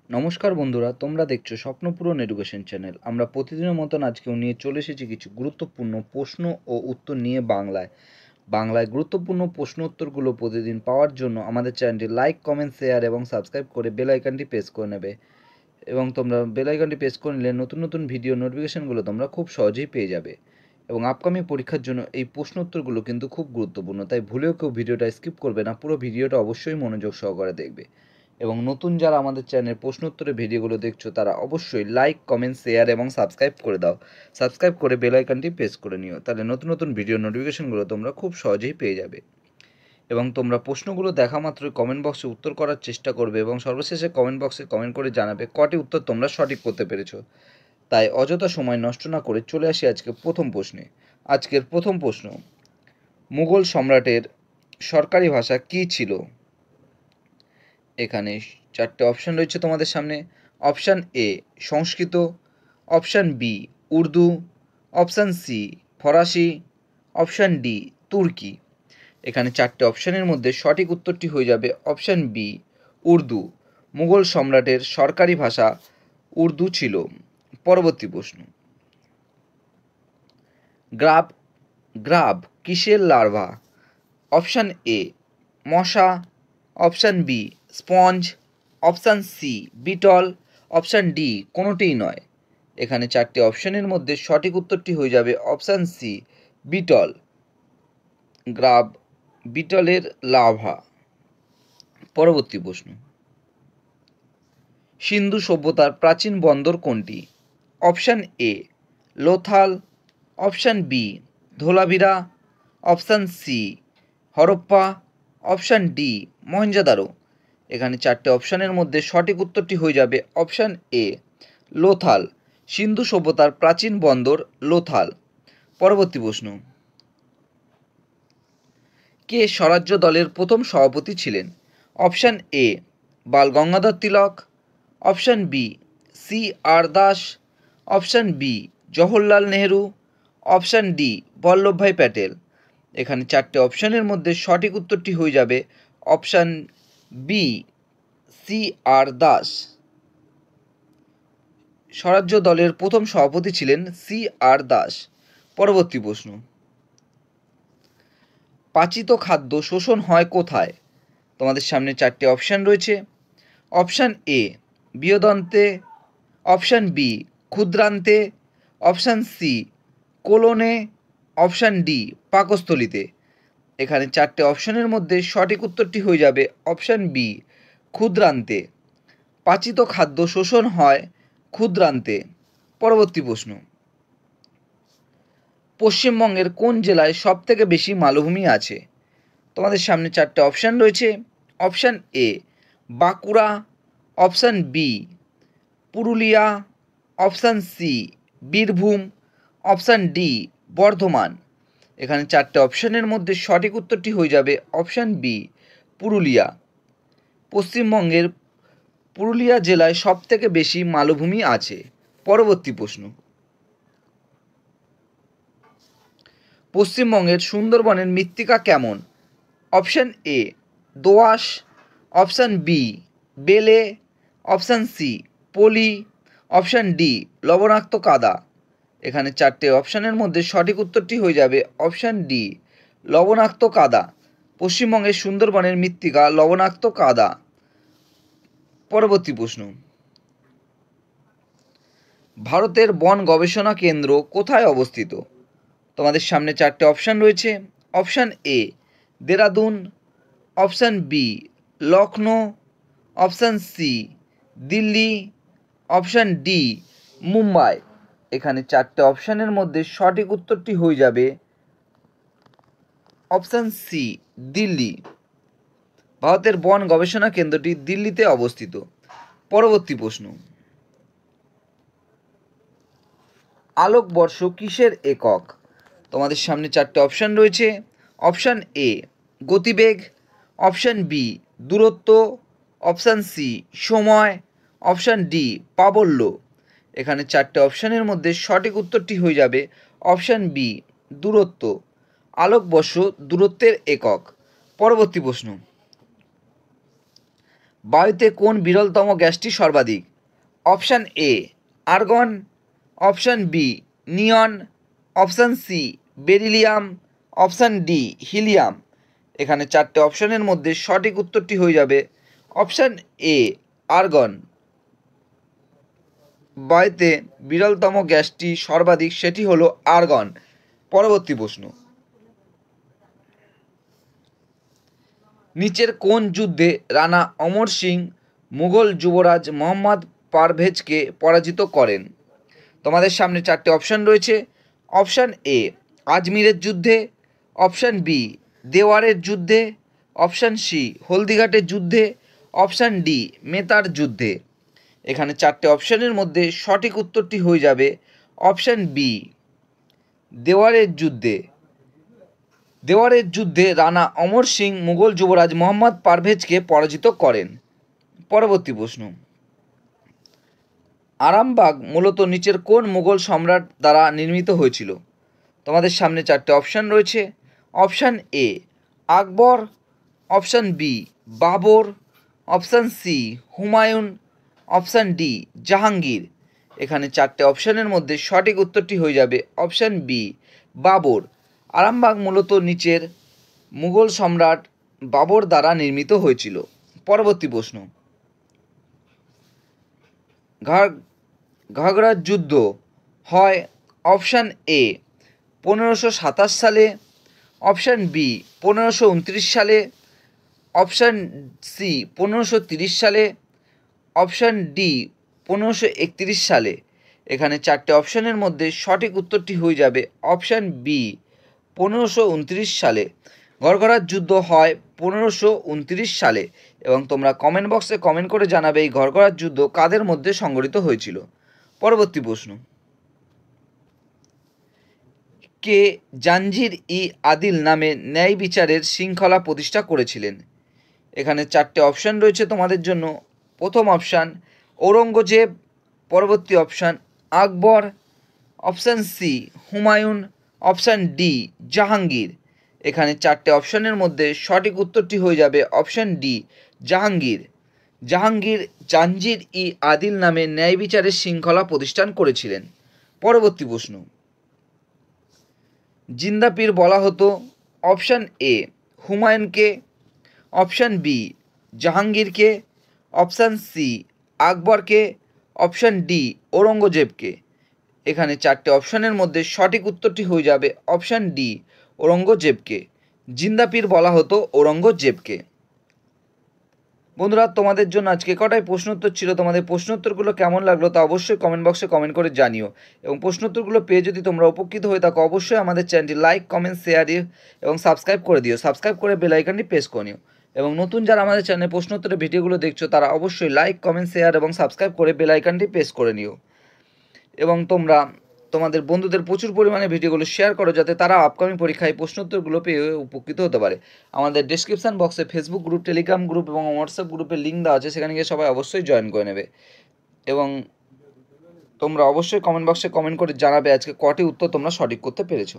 নমস্কার বন্ধুরা, তোমরা দেখছো স্বপ্নপূরণ এডুকেশন চ্যানেল। আমরা প্রতিদিনের মতন আজকেও নিয়ে চলে এসেছি কিছু গুরুত্বপূর্ণ প্রশ্ন ও উত্তর নিয়ে বাংলায় গুরুত্বপূর্ণ প্রশ্ন উত্তরগুলো প্রতিদিন পাওয়ার জন্য আমাদের চ্যানেলটি লাইক, কমেন্ট, শেয়ার এবং সাবস্ক্রাইব করে বেল আইকনটি প্রেস করে নেবে। এবং তোমরা বেল আইকনটি প্রেস করে নিলে নতুন নতুন ভিডিও নোটিফিকেশনগুলো তোমরা খুব সহজেই পেয়ে যাবে। এবং আপকামিং পরীক্ষার জন্য এই প্রশ্ন উত্তরগুলো কিন্তু খুব গুরুত্বপূর্ণ, তাই ভুলেও কেউ ভিডিওটা স্কিপ করবে না, পুরো ভিডিওটা অবশ্যই মনোযোগ সহকারে দেখবে। এবং নতুন যারা আমাদের চ্যানেলের প্রশ্ন উত্তরের ভিডিওগুলো দেখছো তারা অবশ্যই লাইক, কমেন্ট, শেয়ার এবং সাবস্ক্রাইব করে দাও। সাবস্ক্রাইব করে বেল আইকনটি প্রেস করে নিও, তাহলে নতুন নতুন ভিডিও নোটিফিকেশনগুলো তোমরা খুব সহজেই পেয়ে যাবে। এবং তোমরা প্রশ্নগুলো দেখা মাত্রই কমেন্ট বক্সে উত্তর করার চেষ্টা করবে এবং সর্বশেষে কমেন্ট বক্সে কমেন্ট করে জানাবে কটি উত্তর তোমরা সঠিক করতে পেরেছো। তাই অযথা সময় নষ্ট না করে চলে আসি আজকে প্রথম প্রশ্নে। আজকের প্রথম প্রশ্ন, মুঘল সম্রাটের সরকারি ভাষা কী ছিল? এখানে চারটে অপশান রয়েছে তোমাদের সামনে। Option A Sanskrit, option B Urdu, option C ফরাসি, অপশান ডি তুর্কি। এখানে চারটে অপশানের মধ্যে সঠিক উত্তরটি হয়ে যাবে অপশান বি উর্দু। মুঘল সম্রাটের সরকারি ভাষা উর্দু ছিল। পরবর্তী প্রশ্ন, গ্রাব কিসের লার্ভা? অপশান এ মশা, option B sponge, option C beetle, option D কোনোটিই নয়। এখানে চারটি অপশানের মধ্যে সঠিক উত্তরটি হয়ে যাবে অপশান সি বিটল। গ্রাব বিটলের লার্ভা। পরবর্তী প্রশ্ন, সিন্ধু সভ্যতার প্রাচীন বন্দর কোনটি? Option A Lothal, option B Dholavira, option C Harappa, option D Mohenjodaro. এখানে চারটে অপশানের মধ্যে সঠিক উত্তরটি হয়ে যাবে অপশান এ লোথাল। সিন্ধু সভ্যতার প্রাচীন বন্দর লোথাল। পরবর্তী প্রশ্ন, কে স্বরাজ্য দলের প্রথম সভাপতি ছিলেন? Option A Bal Gangadhar Tilak, option B C R Das, option B Jawaharlal Nehru, option D Vallabhbhai Patel. এখানে চারটে অপশানের মধ্যে সঠিক উত্তরটি হয়ে যাবে option B C R Das. Swarajya দলের প্রথম সভাপতি ছিলেন সি আর দাস। পরবর্তী প্রশ্ন, পাচিত খাদ্য শোষণ হয় কোথায়? তোমাদের সামনে চারটে অপশান রয়েছে। অপশান এ বৃহদন্তে, অপশান বি ক্ষুদ্রান্তে, অপশান সি কোলনে, অপশান ডি পাকস্থলীতে। এখানে চারটে অপশানের মধ্যে সঠিক উত্তরটি হয়ে যাবে অপশান বি ক্ষুদ্রান্তে। পাচিত খাদ্য শোষণ হয় ক্ষুদ্রান্তে। পরবর্তী প্রশ্ন, পশ্চিমবঙ্গের কোন জেলায় সবথেকে বেশি মালভূমি আছে? তোমাদের সামনে চারটে অপশান রয়েছে। Option A Bankura, option B Purulia, option C Birbhum, option D Bardhaman. এখানে চারটে অপশানের মধ্যে সঠিক উত্তরটি হয়ে যাবে অপশান বি পুরুলিয়া। পশ্চিমবঙ্গের পুরুলিয়া জেলায় সবথেকে বেশি মালভূমি আছে। পরবর্তী প্রশ্ন, পশ্চিমবঙ্গের সুন্দরবনের মৃত্তিকা কেমন? অপশান এ দোআঁশ, অপশান বি বেলে, অপশান সি পলি, অপশান ডি লবণাক্ত কাদা। এখানে চারটে অপশানের মধ্যে সঠিক উত্তরটি হয়ে যাবে অপশান ডি লবণাক্ত কাদা। পশ্চিমবঙ্গের সুন্দরবনের মৃত্তিকা লবণাক্ত কাদা। পরবর্তী প্রশ্ন, ভারতের বন গবেষণা কেন্দ্র কোথায় অবস্থিত? তোমাদের সামনে চারটে অপশান রয়েছে। Option A Dehradun, option B Lucknow, option C Delhi, option D Mumbai. এখানে চারটে অপশানের মধ্যে সঠিক উত্তরটি হয়ে যাবে অপশান সি দিল্লি। ভারতের বন গবেষণা কেন্দ্রটি দিল্লিতে অবস্থিত। পরবর্তী প্রশ্ন, আলোকবর্ষ কিসের একক? তোমাদের সামনে চারটে অপশান রয়েছে। অপশান এ গতিবেগ, অপশান বি দূরত্ব, অপশান সি সময়, অপশান ডি প্রাবল্য। এখানে চারটে অপশানের মধ্যে সঠিক উত্তরটি হয়ে যাবে অপশান বি দূরত্ব। আলোকবর্ষ দূরত্বের একক। পরবর্তী প্রশ্ন, বায়ুতে কোন বিরলতম গ্যাসটি সর্বাধিক? Option A argon, option B neon, option C beryllium, option D helium. এখানে চারটে অপশানের মধ্যে সঠিক উত্তরটি হয়ে যাবে অপশান এ আর্গন। বায়ুতে বিরলতম গ্যাসটি সর্বাধিক, সেটি হলো আর্গন। পরবর্তী প্রশ্ন, নিচের কোন যুদ্ধে রানা অমর সিং মুঘল যুবরাজ মোহাম্মদ পারভেজকে পরাজিত করেন? তোমাদের সামনে চারটে অপশান রয়েছে। অপশান এ আজমিরের যুদ্ধে, অপশান বি দেওয়ারের যুদ্ধে, অপশান সি হলদিঘাটের যুদ্ধে, অপশান ডি মেতার যুদ্ধে। এখানে চারটে অপশানের মধ্যে সঠিক উত্তরটি হয়ে যাবে অপশান বি দেওয়ারের যুদ্ধে। দেওয়ারের যুদ্ধে রানা অমর সিং মুঘল যুবরাজ মোহাম্মদ পারভেজকে পরাজিত করেন। পরবর্তী প্রশ্ন, আরামবাগ মূলত নিচের কোন মুঘল সম্রাট দ্বারা নির্মিত হয়েছিল? তোমাদের সামনে চারটে অপশান রয়েছে। Option A Akbar, option B Babur, option C Humayun, option D Jahangir. এখানে চারটে অপশানের মধ্যে সঠিক উত্তরটি হয়ে যাবে অপশান বি বাবর। আরামবাগ মূলত নিচের মুঘল সম্রাট বাবর দ্বারা নির্মিত হয়েছিল। পরবর্তী প্রশ্ন, ঘাগড়ার যুদ্ধ হয় অপশান এ 1527 সালে, অপশান বি 1529 সালে, অপশান সি 1530 সালে, অপশান ডি 1531 সালে। এখানে চারটে অপশানের মধ্যে সঠিক উত্তরটি হয়ে যাবে অপশান বি 1529 সালে। ঘরঘরার যুদ্ধ হয় 1529 সালে এবং তোমরা কমেন্ট বক্সে কমেন্ট করে জানাবে এই ঘরঘরার যুদ্ধ কাদের মধ্যে সংঘটিত হয়েছিল। পরবর্তী প্রশ্ন, কে জাঞ্জির ই আদিল নামে ন্যায় বিচারের শৃঙ্খলা প্রতিষ্ঠা করেছিলেন? এখানে চারটে অপশান রয়েছে তোমাদের জন্য। প্রথম অপশান ঔরঙ্গজেব, পরবর্তী option Akbar, option C Humayun, option D Jahangir. এখানে চারটে অপশানের মধ্যে সঠিক উত্তরটি হয়ে যাবে অপশান ডি জাহাঙ্গীর। জাহাঙ্গীর জাঞ্জির ই আদিল নামে ন্যায় বিচারের শৃঙ্খলা প্রতিষ্ঠান করেছিলেন। পরবর্তী প্রশ্ন, জিন্দা পীর বলা হতো অপশান এ হুমায়ুনকে, অপশান বি জাহাঙ্গীরকে, অপশান সি আকবরকে, অপশান ডি ঔরঙ্গজেবকে। এখানে চারটে অপশানের মধ্যে সঠিক উত্তরটি হয়ে যাবে অপশান ডি ঔরঙ্গজেবকে। জিন্দা পীর বলা হতো ঔরঙ্গজেবকে। বন্ধুরা, তোমাদের জন্য আজকে কটাই প্রশ্নোত্তর ছিল। তোমাদের প্রশ্নোত্তরগুলো কেমন লাগলো তা অবশ্যই কমেন্ট বক্সে কমেন্ট করে জানিও এবং প্রশ্নোত্তরগুলো পেয়ে যদি তোমরা উপকৃত হয়ে থাকো অবশ্যই আমাদের চ্যানেলটি লাইক কমেন্ট শেয়ার এবং সাবস্ক্রাইব করে দিও। সাবস্ক্রাইব করে বেল আইকনটি প্রেস করে নিও এবং নতুন যারা আমাদের চ্যানেলে প্রশ্নোত্তরের ভিডিওগুলো দেখছো তারা অবশ্যই লাইক কমেন্ট শেয়ার এবং সাবস্ক্রাইব করে বেল আইকনটি প্রেস করে নিও এবং তোমরা তোমাদের বন্ধুদের প্রচুর পরিমাণে ভিডিওগুলো শেয়ার করো যাতে তারা আপকামিং পরীক্ষায় প্রশ্নোত্তরগুলো পেয়ে উপকৃত হতে পারে। আমাদের ডেসক্রিপশন বক্সে ফেসবুক গ্রুপ, টেলিগ্রাম গ্রুপ এবং হোয়াটসঅ্যাপ গ্রুপের লিঙ্ক দেওয়া আছে, সেখানে গিয়ে সবাই অবশ্যই জয়েন করে নেবে এবং তোমরা অবশ্যই কমেন্ট বক্সে কমেন্ট করে জানাবে আজকে কটি উত্তর তোমরা সঠিক করতে পেরেছো।